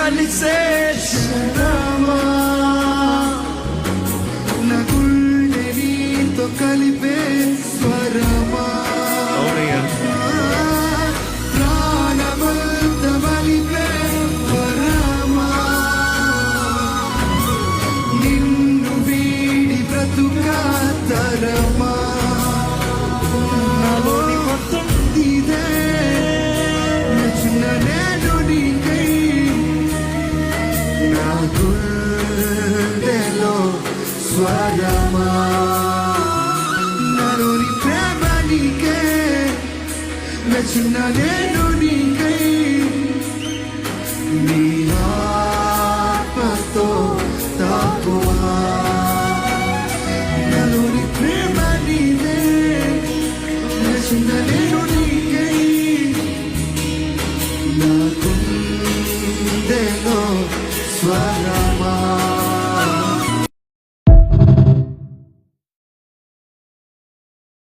కలిసే క్షణమా నా గుండె నీతో కలిపే స్వరమా ప్రాణమంత మలిపే వరమా నిన్ను వీడి బ్రతుకా తరమా నాలోని మొత్తం ఇదే నచ్చిన నేను నీకై నా గుండెలో స్వరమా నాలోని ప్రేమ నీకే నచ్చిన నేను నీకై నీ ఆత్మతో తాకువా నాలోని ప్రేమ నీదే నచ్చిన నేను నీకై నా గుండెలో స్వరమా